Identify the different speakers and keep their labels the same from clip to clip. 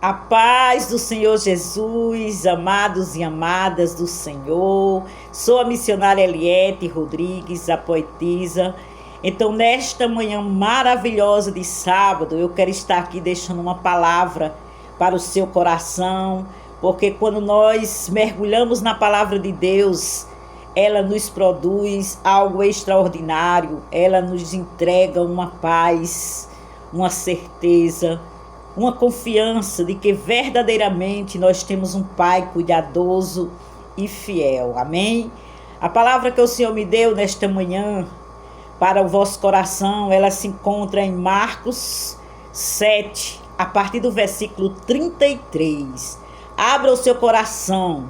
Speaker 1: A paz do Senhor Jesus, amados e amadas do Senhor. Sou a missionária Eliette Rodrigues, a poetisa. Então, nesta manhã maravilhosa de sábado, eu quero estar aqui deixando uma palavra para o seu coração, porque quando nós mergulhamos na palavra de Deus, ela nos produz algo extraordinário, ela nos entrega uma paz, uma certeza, uma confiança de que verdadeiramente nós temos um Pai cuidadoso e fiel. Amém? A palavra que o Senhor me deu nesta manhã para o vosso coração, ela se encontra em Marcos 7, a partir do versículo 33. Abra o seu coração,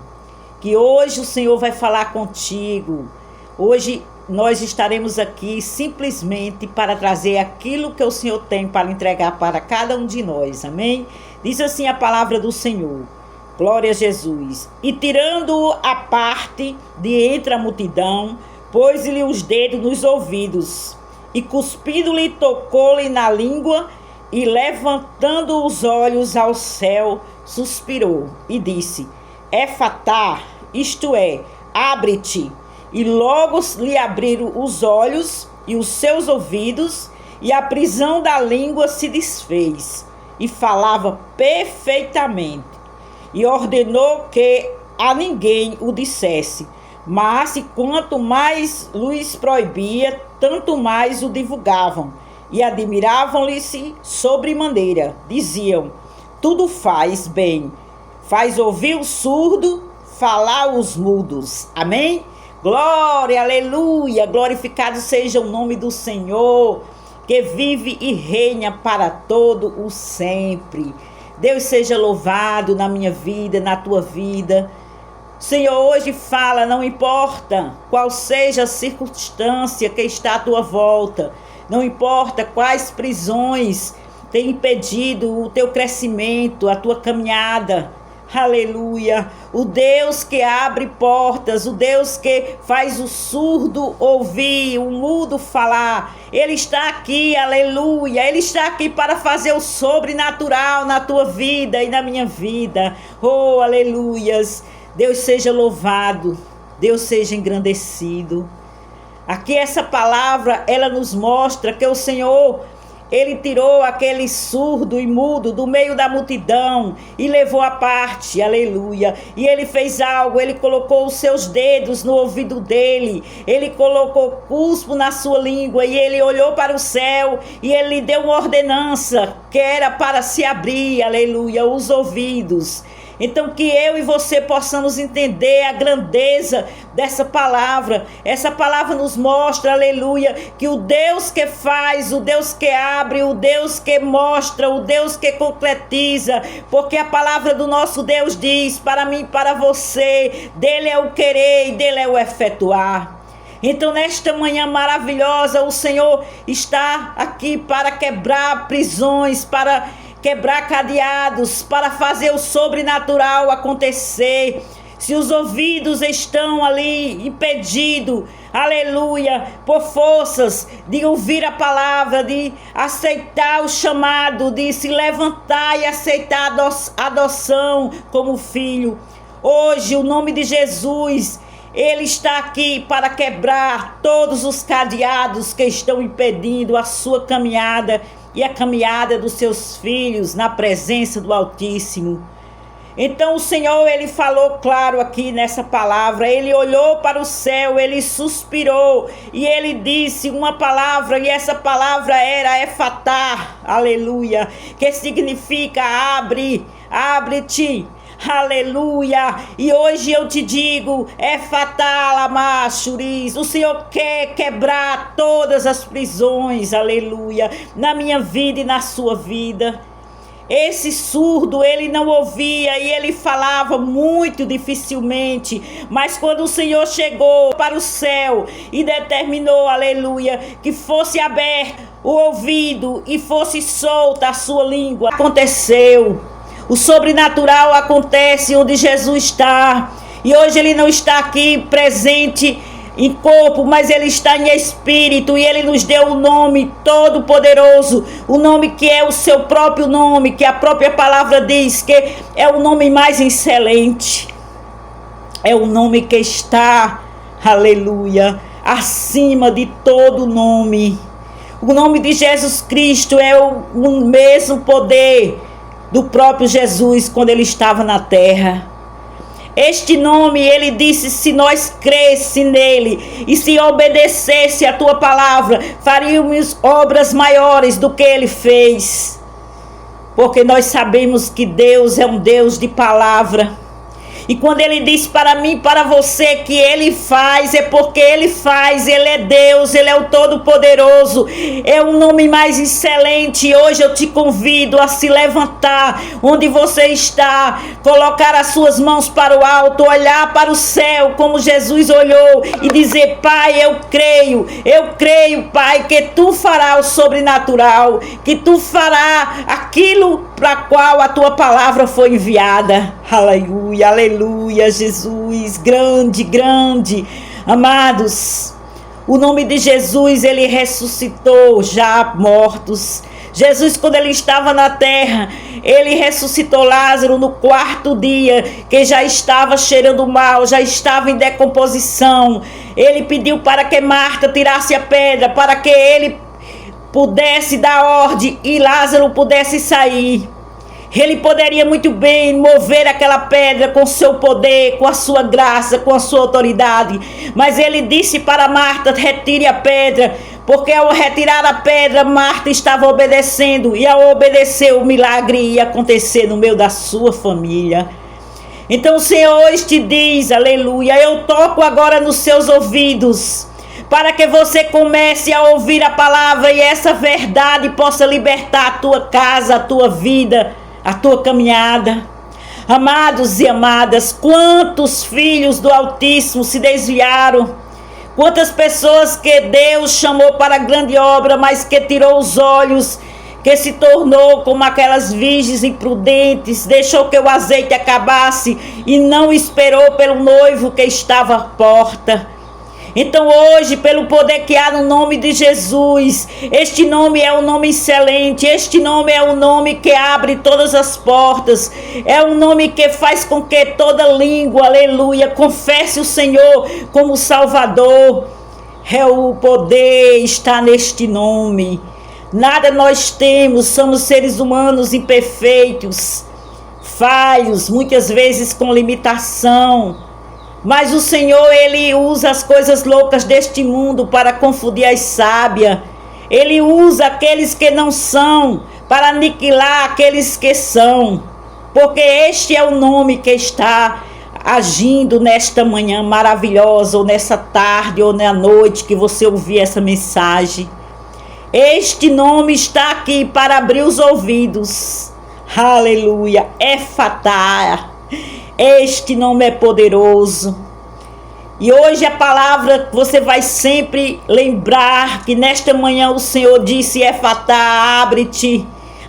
Speaker 1: que hoje o Senhor vai falar contigo. Hoje nós estaremos aqui simplesmente para trazer aquilo que o Senhor tem para entregar para cada um de nós, amém? Diz assim a palavra do Senhor, glória a Jesus. E tirando-o à parte de entre a multidão, pôs-lhe os dedos nos ouvidos, e cuspindo-lhe, tocou-lhe na língua, e levantando os olhos ao céu, suspirou, e disse, Efatá, isto é, abre-te. E logo lhe abriram os olhos e os seus ouvidos, e a prisão da língua se desfez, e falava perfeitamente. E ordenou que a ninguém o dissesse, mas quanto mais lhes proibia, tanto mais o divulgavam, e admiravam-lhe-se sobremaneira. Diziam, tudo faz bem, faz ouvir o surdo, falar os mudos. Amém? Glória, aleluia, glorificado seja o nome do Senhor, que vive e reina para todo o sempre. Deus seja louvado na minha vida, na tua vida. O Senhor hoje fala, não importa qual seja a circunstância que está à tua volta, não importa quais prisões têm impedido o teu crescimento, a tua caminhada. Aleluia, o Deus que abre portas, o Deus que faz o surdo ouvir, o mudo falar, Ele está aqui, aleluia, Ele está aqui para fazer o sobrenatural na tua vida e na minha vida, oh, aleluias, Deus seja louvado, Deus seja engrandecido. Aqui essa palavra, ela nos mostra que o Senhor, Ele tirou aquele surdo e mudo do meio da multidão e levou à parte, aleluia. E Ele fez algo, Ele colocou os seus dedos no ouvido dele, Ele colocou cuspo na sua língua e Ele olhou para o céu e Ele lhe deu uma ordenança que era para se abrir, aleluia, os ouvidos. Então que eu e você possamos entender a grandeza dessa palavra. Essa palavra nos mostra, aleluia, que o Deus que faz, o Deus que abre, o Deus que mostra, o Deus que concretiza, porque a palavra do nosso Deus diz, para mim e para você, dele é o querer e dele é o efetuar. Então nesta manhã maravilhosa, o Senhor está aqui para quebrar prisões, para quebrar cadeados, para fazer o sobrenatural acontecer. Se os ouvidos estão ali impedidos, aleluia, por forças de ouvir a palavra, de aceitar o chamado, de se levantar e aceitar a adoção como filho. Hoje, o nome de Jesus, Ele está aqui para quebrar todos os cadeados que estão impedindo a sua caminhada e a caminhada dos seus filhos na presença do Altíssimo. Então o Senhor, Ele falou claro aqui nessa palavra, Ele olhou para o céu, Ele suspirou e Ele disse uma palavra, e essa palavra era Efatá, aleluia, que significa abre, abre-te. Aleluia, e hoje eu te digo, Efatá lama churis, o Senhor quer quebrar todas as prisões, aleluia, na minha vida e na sua vida. Esse surdo, ele não ouvia e ele falava muito dificilmente, mas quando o Senhor chegou para o céu e determinou, aleluia, que fosse aberto o ouvido e fosse solta a sua língua, aconteceu. O sobrenatural acontece onde Jesus está. E hoje Ele não está aqui presente em corpo, mas Ele está em espírito, e Ele nos deu o nome todo-poderoso, o nome que é o seu próprio nome, que a própria palavra diz que é o nome mais excelente, é o nome que está, aleluia, acima de todo nome. O nome de Jesus Cristo é o mesmo poder do próprio Jesus quando Ele estava na terra. Este nome, Ele disse, se nós cresse nele e se obedecesse a tua palavra, faríamos obras maiores do que Ele fez. Porque nós sabemos que Deus é um Deus de palavra. E quando Ele diz para mim, para você, que Ele faz, é porque Ele faz. Ele é Deus, Ele é o Todo-Poderoso, é o nome mais excelente. Hoje eu te convido a se levantar onde você está, colocar as suas mãos para o alto, olhar para o céu como Jesus olhou e dizer: Pai, eu creio, Pai, que Tu farás o sobrenatural, que Tu farás aquilo para qual a Tua palavra foi enviada. Aleluia, aleluia, Jesus, grande, grande. Amados, o nome de Jesus, Ele ressuscitou já mortos. Jesus, quando Ele estava na terra, Ele ressuscitou Lázaro no 4º dia, que já estava cheirando mal, já estava em decomposição. Ele pediu para que Marta tirasse a pedra, para que Ele pudesse dar ordem e Lázaro pudesse sair. Ele poderia muito bem mover aquela pedra com seu poder, com a sua graça, com a sua autoridade. Mas Ele disse para Marta: retire a pedra. Porque ao retirar a pedra, Marta estava obedecendo. E ao obedecer, o milagre ia acontecer no meio da sua família. Então o Senhor hoje te diz, aleluia, eu toco agora nos seus ouvidos, para que você comece a ouvir a palavra e essa verdade possa libertar a tua casa, a tua vida, a tua caminhada. Amados e amadas, quantos filhos do Altíssimo se desviaram, quantas pessoas que Deus chamou para a grande obra, mas que tirou os olhos, que se tornou como aquelas virgens imprudentes, deixou que o azeite acabasse e não esperou pelo noivo que estava à porta. Então hoje, pelo poder que há no nome de Jesus, este nome é um nome excelente, este nome é um nome que abre todas as portas, é um nome que faz com que toda língua, aleluia, confesse o Senhor como Salvador. É o poder está neste nome. Nada nós temos, somos seres humanos imperfeitos, falhos, muitas vezes com limitação. Mas o Senhor, Ele usa as coisas loucas deste mundo para confundir as sábias. Ele usa aqueles que não são para aniquilar aqueles que são. Porque este é o nome que está agindo nesta manhã maravilhosa, ou nessa tarde, ou na noite que você ouvir essa mensagem. Este nome está aqui para abrir os ouvidos. Aleluia. Efatá. Este nome é poderoso. E hoje a palavra você vai sempre lembrar que nesta manhã o Senhor disse: Efatá, abre-te.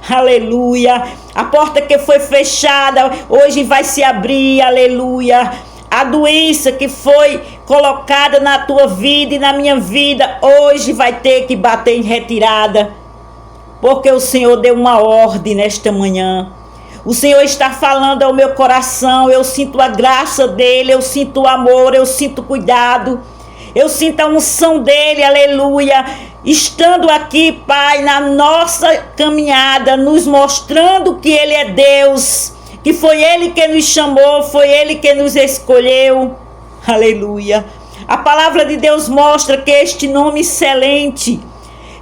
Speaker 1: Aleluia. A porta que foi fechada hoje vai se abrir. Aleluia. A doença que foi colocada na tua vida e na minha vida hoje vai ter que bater em retirada. Porque o Senhor deu uma ordem nesta manhã. O Senhor está falando ao meu coração, eu sinto a graça dEle, eu sinto o amor, eu sinto o cuidado, eu sinto a unção dEle, aleluia, estando aqui, Pai, na nossa caminhada, nos mostrando que Ele é Deus, que foi Ele que nos chamou, foi Ele que nos escolheu, aleluia. A palavra de Deus mostra que este nome excelente,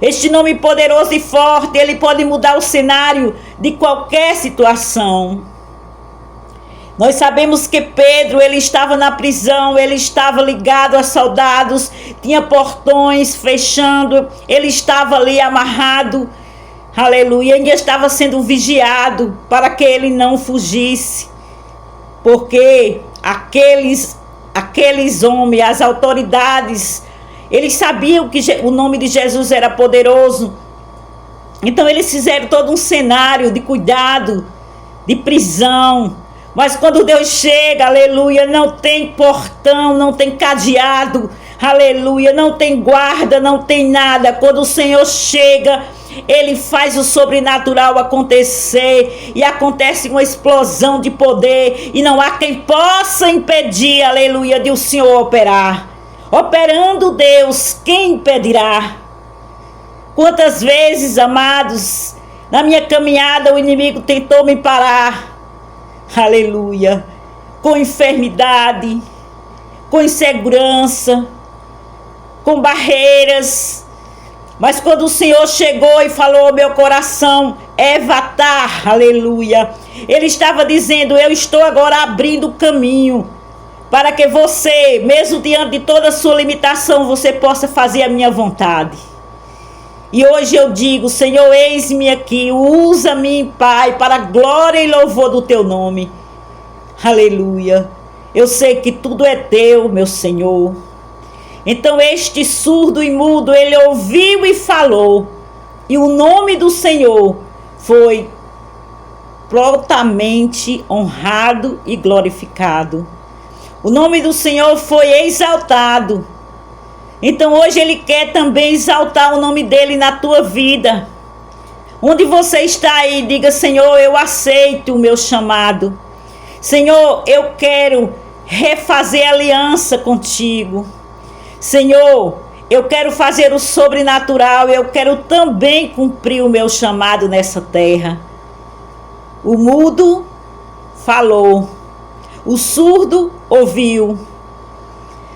Speaker 1: este nome poderoso e forte, ele pode mudar o cenário de qualquer situação. Nós sabemos que Pedro, ele estava na prisão, ele estava ligado a soldados, tinha portões fechando, ele estava ali amarrado, aleluia, ainda estava sendo vigiado para que ele não fugisse, porque aqueles homens, as autoridades, eles sabiam que o nome de Jesus era poderoso. Então eles fizeram todo um cenário de cuidado, de prisão. Mas quando Deus chega, aleluia, não tem portão, não tem cadeado. Aleluia, não tem guarda, não tem nada. Quando o Senhor chega, Ele faz o sobrenatural acontecer, e acontece uma explosão de poder, e não há quem possa impedir, aleluia, de o Senhor operar. Operando Deus, quem impedirá? Quantas vezes, amados, na minha caminhada o inimigo tentou me parar, aleluia, com enfermidade, com insegurança, com barreiras. Mas quando o Senhor chegou e falou ao meu coração, Evatar, aleluia, Ele estava dizendo: eu estou agora abrindo o caminho para que você, mesmo diante de toda a sua limitação, você possa fazer a minha vontade. E hoje eu digo: Senhor, eis-me aqui, usa-me, Pai, para a glória e louvor do teu nome. Aleluia. Eu sei que tudo é teu, meu Senhor. Então este surdo e mudo, ele ouviu e falou, e o nome do Senhor foi prontamente honrado e glorificado. O nome do Senhor foi exaltado. Então hoje Ele quer também exaltar o nome dEle na tua vida. Onde você está aí, diga: Senhor, eu aceito o meu chamado. Senhor, eu quero refazer aliança contigo. Senhor, eu quero fazer o sobrenatural, eu quero também cumprir o meu chamado nessa terra. O mudo falou, o surdo ouviu.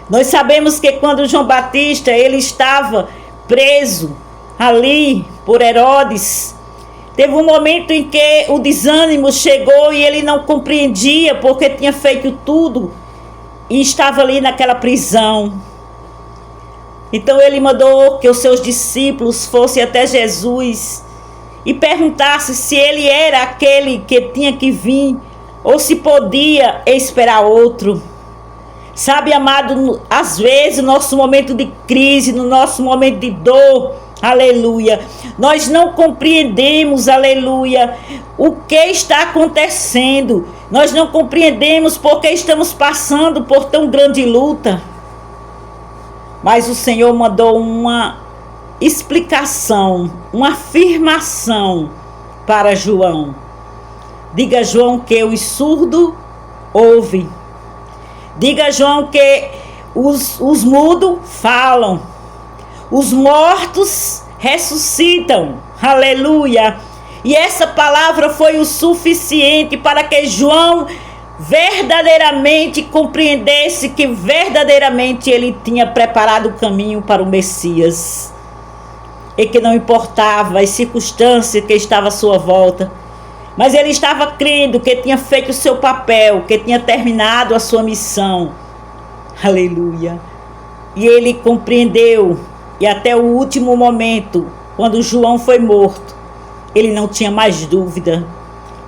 Speaker 1: Nós sabemos que quando João Batista ele estava preso ali por Herodes, teve um momento em que o desânimo chegou e ele não compreendia porque tinha feito tudo e estava ali naquela prisão. Então ele mandou que os seus discípulos fossem até Jesus e perguntassem se ele era aquele que tinha que vir ou se podia esperar outro. Sabe, amado, às vezes no nosso momento de crise, no nosso momento de dor, aleluia, nós não compreendemos, aleluia, o que está acontecendo. Nós não compreendemos porque estamos passando por tão grande luta. Mas o Senhor mandou uma explicação, uma afirmação para João. Diga a João que os surdos ouvem. Diga a João que os mudos falam. Os mortos ressuscitam. Aleluia. E essa palavra foi o suficiente para que João verdadeiramente compreendesse que verdadeiramente ele tinha preparado o caminho para o Messias. E que não importava as circunstâncias que estavam à sua volta, mas ele estava crendo que tinha feito o seu papel, que tinha terminado a sua missão. Aleluia. E ele compreendeu, e até o último momento, quando João foi morto, ele não tinha mais dúvida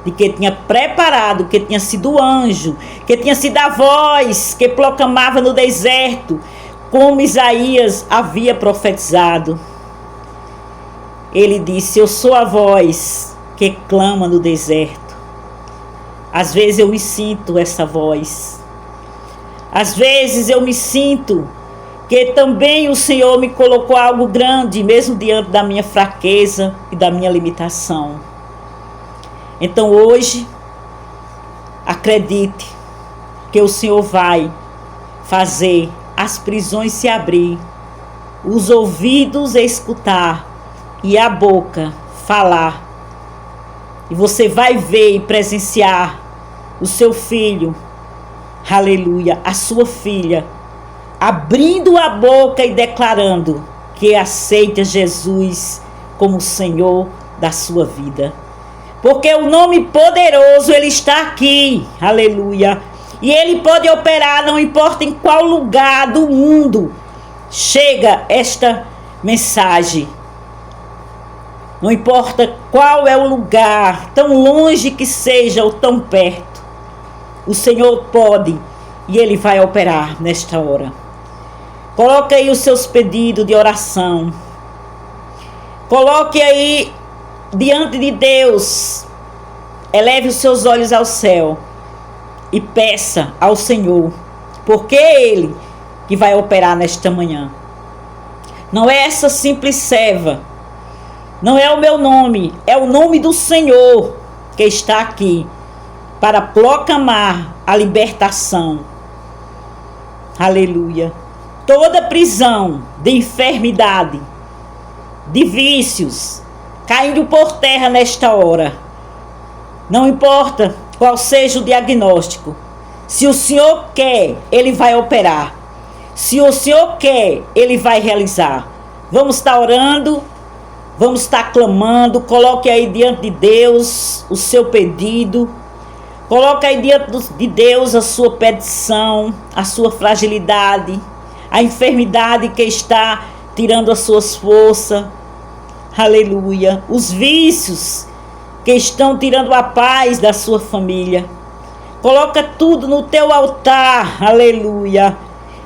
Speaker 1: de que tinha preparado, que tinha sido o anjo, que tinha sido a voz que proclamava no deserto, como Isaías havia profetizado. Ele disse: eu sou a voz que clama no deserto. Às vezes eu me sinto essa voz. Às vezes eu me sinto que também o Senhor me colocou algo grande, mesmo diante da minha fraqueza e da minha limitação. Então hoje, acredite que o Senhor vai fazer as prisões se abrir, os ouvidos escutar e a boca falar. E você vai ver e presenciar o seu filho, aleluia, a sua filha, abrindo a boca e declarando que aceita Jesus como Senhor da sua vida. Porque o nome poderoso, ele está aqui, aleluia. E ele pode operar, não importa em qual lugar do mundo chega esta mensagem. Não importa qual é o lugar, tão longe que seja ou tão perto, o Senhor pode e Ele vai operar nesta hora. Coloque aí os seus pedidos de oração. Coloque aí diante de Deus. Eleve os seus olhos ao céu e peça ao Senhor, porque Ele que vai operar nesta manhã. Não é essa simples serva, não é o meu nome, é o nome do Senhor que está aqui para proclamar a libertação. Aleluia. Toda prisão de enfermidade, de vícios, caindo por terra nesta hora. Não importa qual seja o diagnóstico. Se o Senhor quer, Ele vai operar. Se o Senhor quer, Ele vai realizar. Vamos estar orando, vamos estar clamando. Coloque aí diante de Deus o seu pedido. Coloque aí diante de Deus a sua petição, a sua fragilidade, a enfermidade que está tirando as suas forças. Aleluia. Os vícios que estão tirando a paz da sua família. Coloca tudo no teu altar. Aleluia.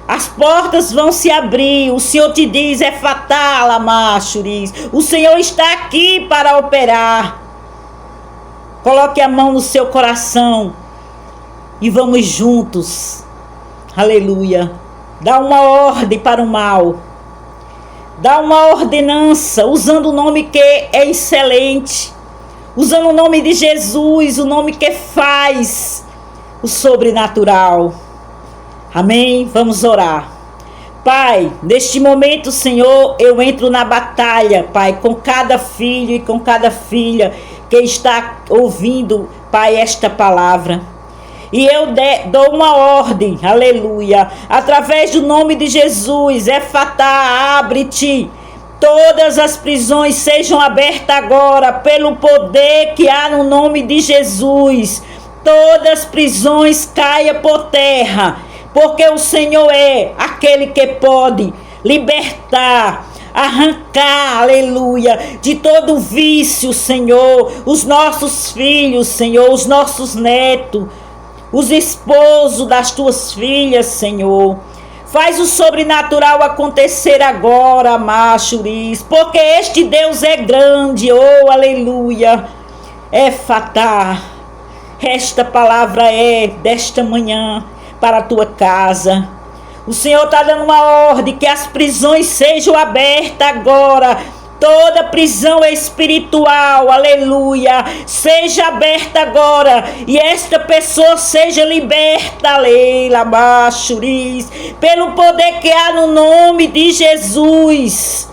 Speaker 1: As portas vão se abrir. O Senhor te diz, é fatal, amachuris. O Senhor está aqui para operar. Coloque a mão no seu coração e vamos juntos. Aleluia. Dá uma ordem para o mal. Dá uma ordenança usando o nome que é excelente. Usando o nome de Jesus, o nome que faz o sobrenatural. Amém? Vamos orar. Pai, neste momento, Senhor, eu entro na batalha, Pai, com cada filho e com cada filha que está ouvindo, Pai, esta palavra. E eu dou uma ordem, aleluia, através do nome de Jesus, Efatá, abre-te. Todas as prisões sejam abertas agora, pelo poder que há no nome de Jesus. Todas as prisões caiam por terra, porque o Senhor é aquele que pode libertar, arrancar, aleluia, de todo vício, Senhor, os nossos filhos, Senhor, os nossos netos, os esposos das tuas filhas, Senhor. Faz o sobrenatural acontecer agora, machuris, porque este Deus é grande, oh, aleluia. Efatá, esta palavra é desta manhã para a tua casa. O Senhor está dando uma ordem que as prisões sejam abertas agora. Toda prisão espiritual, aleluia, seja aberta agora. E esta pessoa seja liberta, leila, machuris, pelo poder que há no nome de Jesus.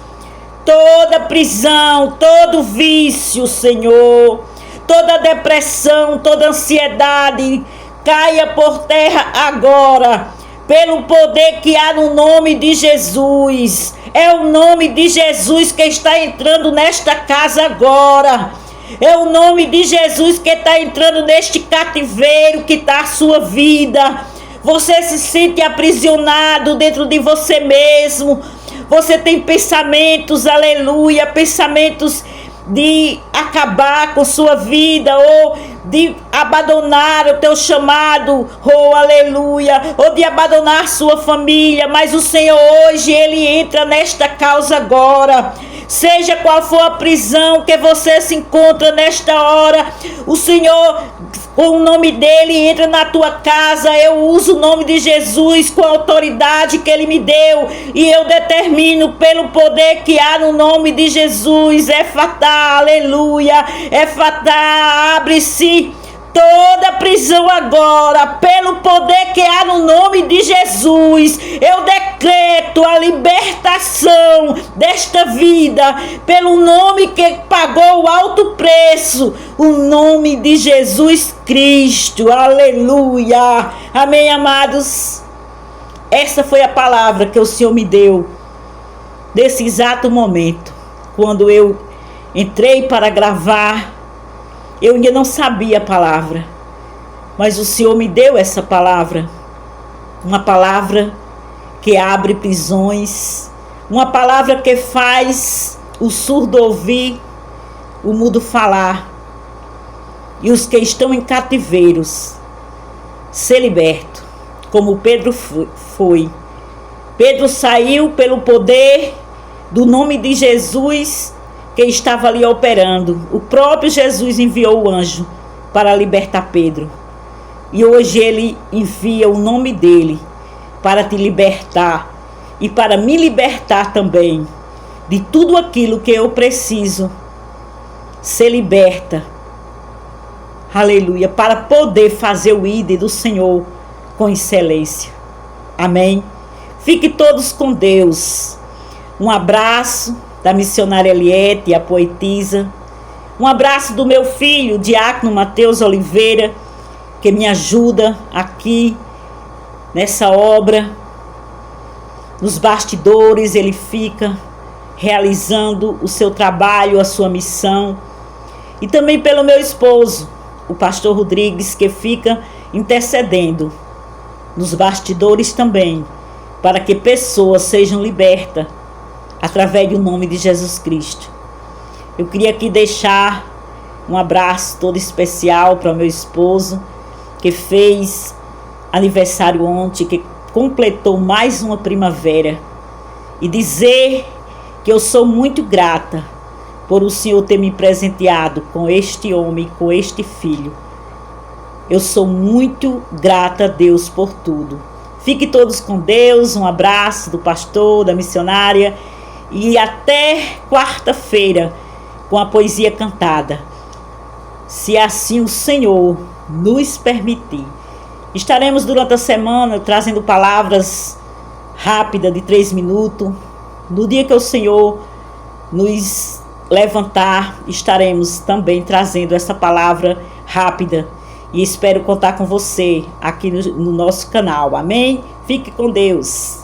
Speaker 1: Toda prisão, todo vício, Senhor, toda depressão, toda ansiedade, caia por terra agora, pelo poder que há no nome de Jesus. É o nome de Jesus que está entrando nesta casa agora. É o nome de Jesus que está entrando neste cativeiro que está a sua vida. Você se sente aprisionado dentro de você mesmo. Você tem pensamentos, aleluia, pensamentos de acabar com sua vida, ou de abandonar o teu chamado, oh aleluia, ou de abandonar sua família, mas o Senhor hoje, Ele entra nesta causa agora. Seja qual for a prisão que você se encontra nesta hora, o Senhor, com o nome dEle, entra na tua casa. Eu uso o nome de Jesus com a autoridade que Ele me deu, e eu determino pelo poder que há no nome de Jesus. Efatá, aleluia, Efatá, abre-se toda prisão agora, pelo poder que há no nome de Jesus. Eu decreto a libertação desta vida, pelo nome que pagou o alto preço, o nome de Jesus Cristo, aleluia, amém, amados. Essa foi a palavra que o Senhor me deu, nesse exato momento, quando eu entrei para gravar. Eu ainda não sabia a palavra, mas o Senhor me deu essa palavra, uma palavra que abre prisões, uma palavra que faz o surdo ouvir, o mudo falar, e os que estão em cativeiros ser libertos, como Pedro foi. Pedro saiu pelo poder do nome de Jesus, que estava ali operando. O próprio Jesus enviou o anjo para libertar Pedro. E hoje Ele envia o nome dEle para te libertar e para me libertar também de tudo aquilo que eu preciso ser liberta. Aleluia, para poder fazer o ID do Senhor com excelência. Amém? Fique todos com Deus. Um abraço da missionária Eliette, a poetisa. Um abraço do meu filho, diácono Mateus Oliveira, que me ajuda aqui nessa obra. Nos bastidores ele fica realizando o seu trabalho, a sua missão. E também pelo meu esposo, o pastor Rodrigues, que fica intercedendo nos bastidores também, para que pessoas sejam libertas através do nome de Jesus Cristo. Eu queria aqui deixar um abraço todo especial para o meu esposo, que fez aniversário ontem, que completou mais uma primavera, e dizer que eu sou muito grata por o Senhor ter me presenteado com este homem, com este filho. Eu sou muito grata a Deus por tudo. Fique todos com Deus, um abraço do pastor, da missionária, e até quarta-feira com a poesia cantada, se assim o Senhor nos permitir. Estaremos durante a semana trazendo palavras rápidas de 3 minutos. No dia que o Senhor nos levantar, estaremos também trazendo essa palavra rápida. E espero contar com você aqui no nosso canal. Amém? Fique com Deus.